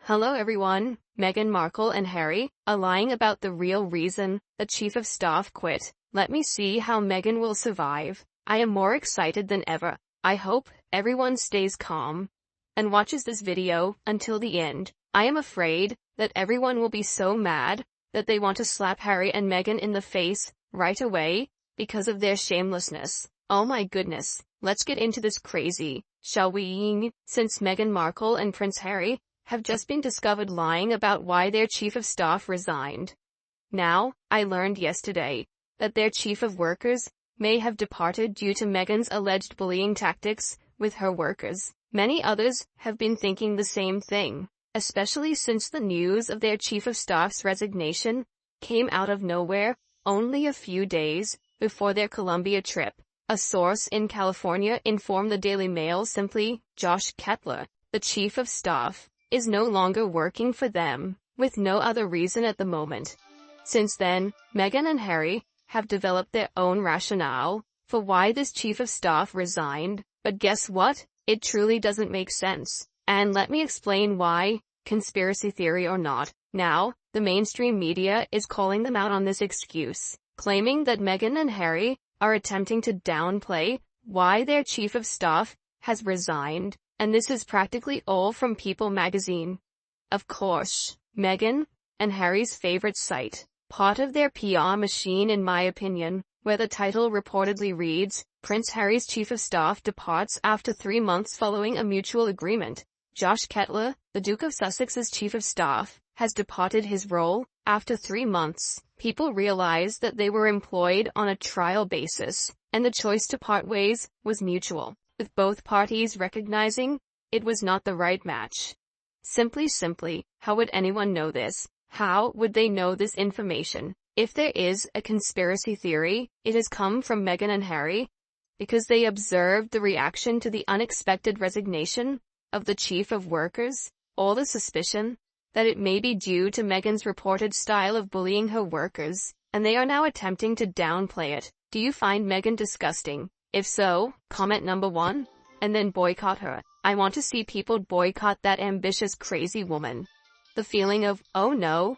Hello everyone. Meghan Markle and Harry are lying about the real reason the Chief of Staff quit. Let me see how Meghan will survive. I am more excited than ever. I hope everyone stays calm and watches this video until the end. I am afraid that everyone will be so mad that they want to slap Harry and Meghan in the face right away because of their shamelessness. Oh my goodness. Let's get into this crazy, shall we? Since Meghan Markle and Prince Harry have just been discovered lying about why their chief of staff resigned. Now, I learned yesterday that their chief of workers may have departed due to Meghan's alleged bullying tactics with her workers. Many others have been thinking the same thing, especially since the news of their chief of staff's resignation came out of nowhere only a few days before their Colombia trip. A source in California informed the Daily Mail simply, Josh Kettler, the chief of staff, is no longer working for them, with no other reason at the moment. Since then, Meghan and Harry have developed their own rationale for why this chief of staff resigned, but guess what? It truly doesn't make sense. And let me explain why, conspiracy theory or not. Now, the mainstream media is calling them out on this excuse, claiming that Meghan and Harry are attempting to downplay why their chief of staff has resigned. And this is practically all from People magazine. Of course, Meghan and Harry's favorite site, part of their PR machine in my opinion, where the title reportedly reads, Prince Harry's chief of staff departs after 3 months following a mutual agreement. Josh Kettler, the Duke of Sussex's chief of staff, has departed his role after 3 months. People realized that they were employed on a trial basis, and the choice to part ways was mutual, with both parties recognizing it was not the right match. Simply, how would anyone know this? How would they know this information? If there is a conspiracy theory, it has come from Meghan and Harry, because they observed the reaction to the unexpected resignation of the chief of workers, or the suspicion that it may be due to Meghan's reported style of bullying her workers, and they are now attempting to downplay it. Do you find Meghan disgusting? If so, comment number 1, and then boycott her. I want to see people boycott that ambitious crazy woman. The feeling of, oh no,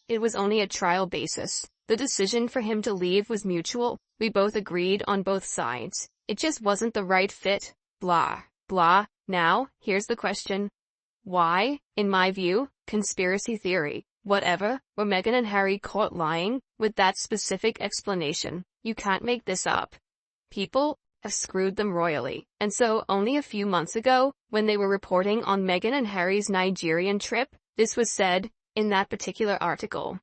it was only a trial basis. The decision for him to leave was mutual. We both agreed on both sides. It just wasn't the right fit. Blah, blah. Now, here's the question. Why, in my view, conspiracy theory, whatever, were Meghan and Harry caught lying with that specific explanation? You can't make this up. People have screwed them royally. And so, only a few months ago, when they were reporting on Meghan and Harry's Nigerian trip, this was said in that particular article.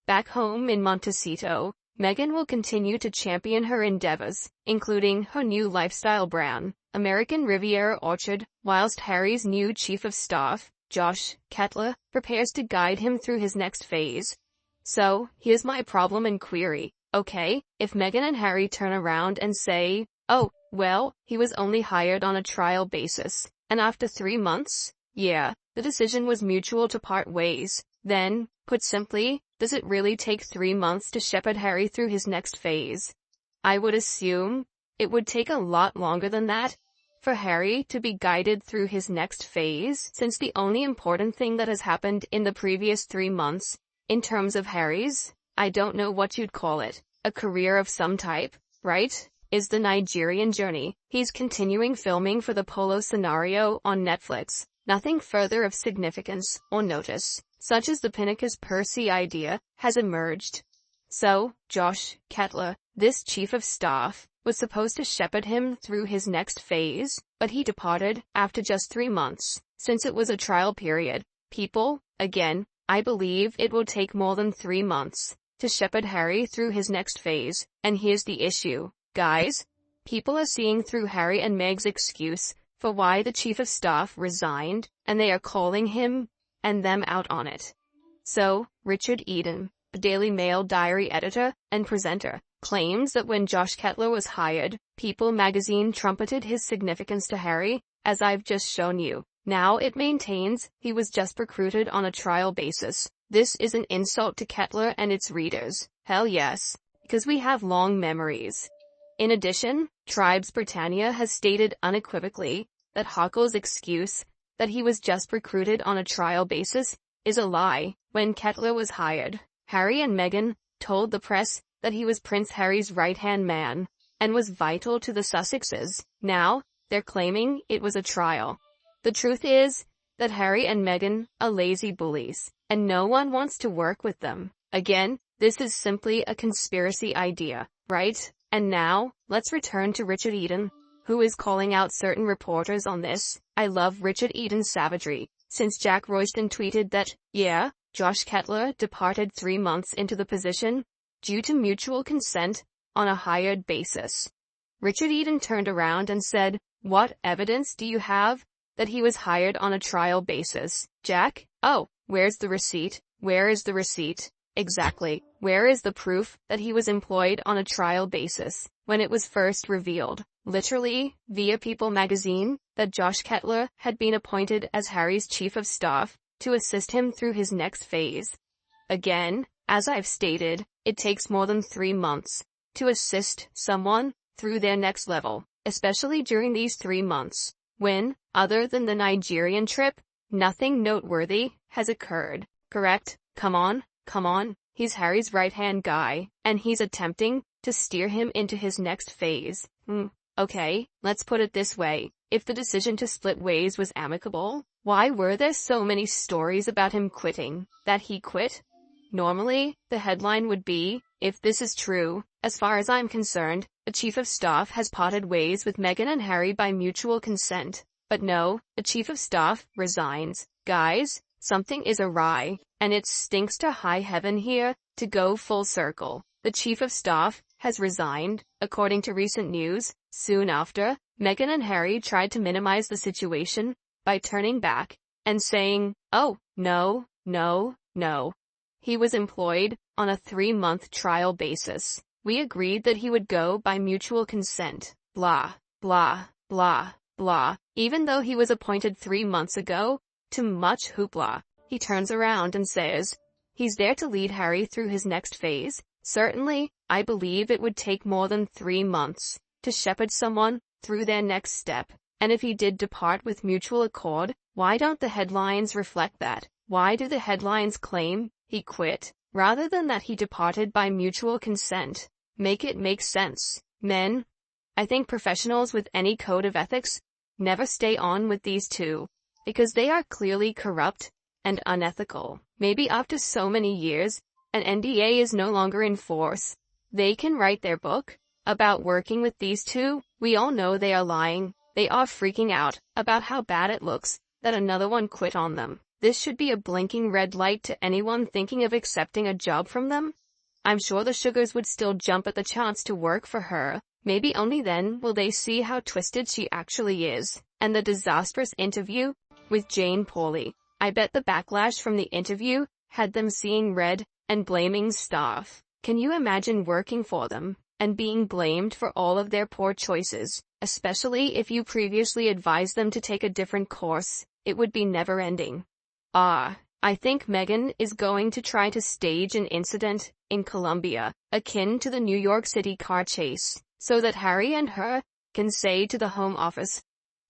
Back home in Montecito, Meghan will continue to champion her endeavors, including her new lifestyle brand, American Riviera Orchard, whilst Harry's new chief of staff, Josh Kettler, prepares to guide him through his next phase. So, here's my problem and query. Okay, if Meghan and Harry turn around and say, oh, well, he was only hired on a trial basis, and after 3 months, yeah, the decision was mutual to part ways, then, put simply, does it really take 3 months to shepherd Harry through his next phase? I would assume it would take a lot longer than that for Harry to be guided through his next phase, since the only important thing that has happened in the previous 3 months, in terms of Harry's, I don't know what you'd call it, a career of some type, right, is the Nigerian journey. He's continuing filming for the Polo scenario on Netflix. Nothing further of significance or notice, such as the Pinnacus Percy idea, has emerged. So, Josh Kettler, this chief of staff, was supposed to shepherd him through his next phase, but he departed after just 3 months, since it was a trial period. People, again, I believe it will take more than 3 months to shepherd Harry through his next phase, and here's the issue, guys. People are seeing through Harry and Meg's excuse for why the chief of staff resigned, and they are calling him and them out on it. So, Richard Eden, the Daily Mail diary editor and presenter, claims that when Josh Kettler was hired, People magazine trumpeted his significance to Harry, as I've just shown you. Now it maintains he was just recruited on a trial basis. This is an insult to Kettler and its readers. Hell yes, because we have long memories. In addition, Tribes Britannia has stated unequivocally that Hackle's excuse that he was just recruited on a trial basis is a lie. When Kettler was hired, Harry and Meghan told the press that he was Prince Harry's right-hand man and was vital to the Sussexes. Now, they're claiming it was a trial. The truth is that Harry and Meghan are lazy bullies, and no one wants to work with them. Again, this is simply a conspiracy idea, right? And now, let's return to Richard Eden, who is calling out certain reporters on this. I love Richard Eden's savagery, since Jack Royston tweeted that, yeah, Josh Kettler departed 3 months into the position due to mutual consent on a hired basis. Richard Eden turned around and said, "What evidence do you have that he was hired on a trial basis, Jack? Oh, where's the receipt? Where is the receipt? Exactly. Where is the proof that he was employed on a trial basis when it was first revealed, literally, via People magazine, that Josh Kettler had been appointed as Harry's chief of staff to assist him through his next phase? Again, as I've stated, it takes more than 3 months to assist someone through their next level, especially during these 3 months, when, other than the Nigerian trip, nothing noteworthy has occurred. Correct? Come on, he's Harry's right-hand guy, and he's attempting to steer him into his next phase. Okay, let's put it this way. If the decision to split ways was amicable, why were there so many stories about him quitting, that he quit? Normally, the headline would be, if this is true, as far as I'm concerned, the chief of staff has parted ways with Meghan and Harry by mutual consent. But no, the chief of staff resigns. Guys, something is awry, and it stinks to high heaven here. To go full circle, the chief of staff has resigned, according to recent news. Soon after, Meghan and Harry tried to minimize the situation by turning back and saying, "Oh, no. He was employed on a 3-month trial basis. We agreed that he would go by mutual consent. Blah, blah, blah, blah." Even though he was appointed 3 months ago, to much hoopla, he turns around and says he's there to lead Harry through his next phase. Certainly, I believe it would take more than 3 months to shepherd someone through their next step. And if he did depart with mutual accord, why don't the headlines reflect that? Why do the headlines claim he quit, rather than that he departed by mutual consent? Make it make sense, men. I think professionals with any code of ethics never stay on with these two, because they are clearly corrupt and unethical. Maybe after so many years, an NDA is no longer in force. They can write their book about working with these two. We all know they are lying. They are freaking out about how bad it looks that another one quit on them. This should be a blinking red light to anyone thinking of accepting a job from them. I'm sure the Sugars would still jump at the chance to work for her. Maybe only then will they see how twisted she actually is. And the disastrous interview with Jane Pauley. I bet the backlash from the interview had them seeing red and blaming staff. Can you imagine working for them and being blamed for all of their poor choices, especially if you previously advised them to take a different course? It would be never-ending. I think Meghan is going to try to stage an incident in Colombia, akin to the New York City car chase, so that Harry and her can say to the Home Office,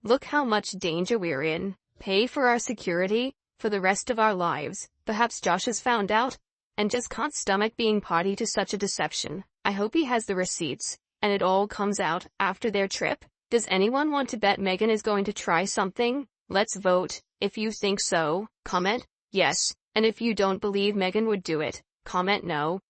"Look how much danger we're in. Pay for our security for the rest of our lives." Perhaps Josh has found out and just can't stomach being party to such a deception. I hope he has the receipts, and it all comes out after their trip. Does anyone want to bet Meghan is going to try something? Let's vote. If you think so, comment yes, and if you don't believe Meghan would do it, comment no.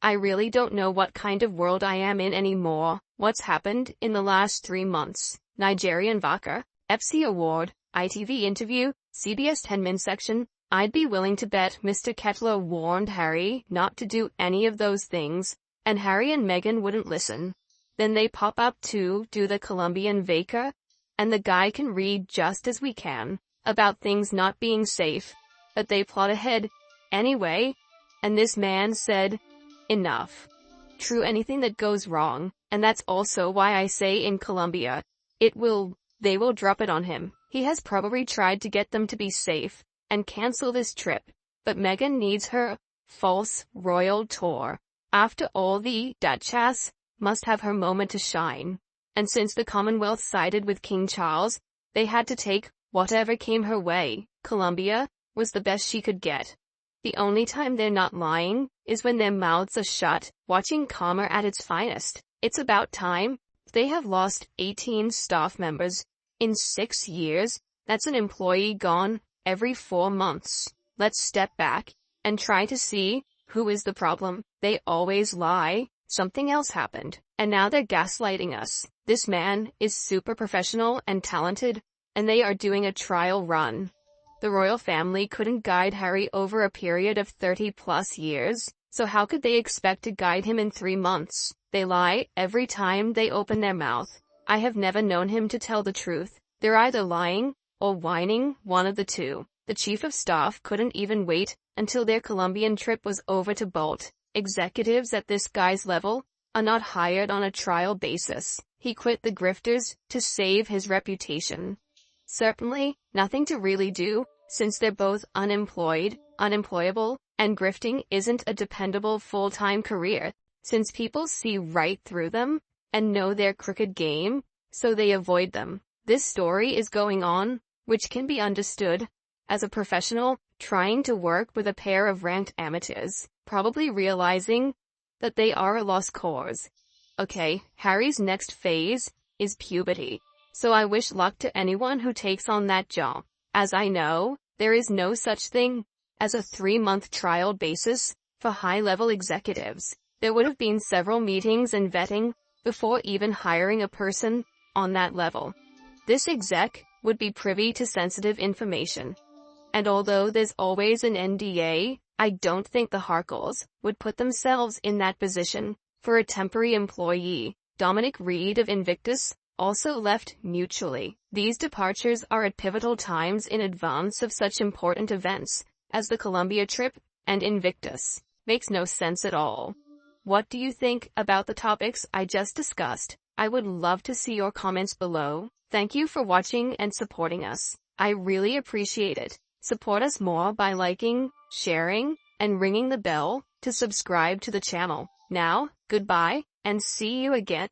I really don't know what kind of world I am in anymore. What's happened in the last 3 months? Nigerian Vodka, FC Award, ITV interview, CBS 10-min section. I'd be willing to bet Mr. Kettler warned Harry not to do any of those things, and Harry and Meghan wouldn't listen. Then they pop up to do the Colombian Vaca, and the guy can read just as we can about things not being safe, but they plot ahead anyway, and this man said, enough. True, anything that goes wrong, and that's also why I say in Colombia, they will drop it on him. He has probably tried to get them to be safe and cancel this trip, but Meghan needs her false royal tour. After all, the Duchess must have her moment to shine. And since the Commonwealth sided with King Charles, they had to take whatever came her way. Colombia was the best she could get. The only time they're not lying is when their mouths are shut, watching karma at its finest. It's about time. They have lost 18 staff members in 6 years. That's an employee gone every 4 months. Let's step back and try to see who is the problem. They always lie. Something else happened, and now they're gaslighting us. This man is super professional and talented, and they are doing a trial run. The royal family couldn't guide Harry over a period of 30+ years, so how could they expect to guide him in 3 months? They lie every time they open their mouth. I have never known him to tell the truth. They're either lying or whining, one of the two. The chief of staff couldn't even wait until their Colombian trip was over to bolt. Executives at this guy's level are not hired on a trial basis. He quit the grifters to save his reputation. Certainly, nothing to really do, since they're both unemployed, unemployable, and grifting isn't a dependable full-time career, since people see right through them and know their crooked game, so they avoid them. This story is going on, which can be understood as a professional trying to work with a pair of ranked amateurs, probably realizing that they are a lost cause. Okay, Harry's next phase is puberty. So I wish luck to anyone who takes on that job. As I know, there is no such thing as a 3-month trial basis for high-level executives. There would have been several meetings and vetting before even hiring a person on that level. This exec would be privy to sensitive information. And although there's always an NDA, I don't think the Markles would put themselves in that position for a temporary employee. Dominic Reed of Invictus also left mutually. These departures are at pivotal times in advance of such important events as the Colombia trip and Invictus. Makes no sense at all. What do you think about the topics I just discussed? I would love to see your comments below. Thank you for watching and supporting us. I really appreciate it. Support us more by liking, sharing, and ringing the bell to subscribe to the channel. Now, goodbye, and see you again.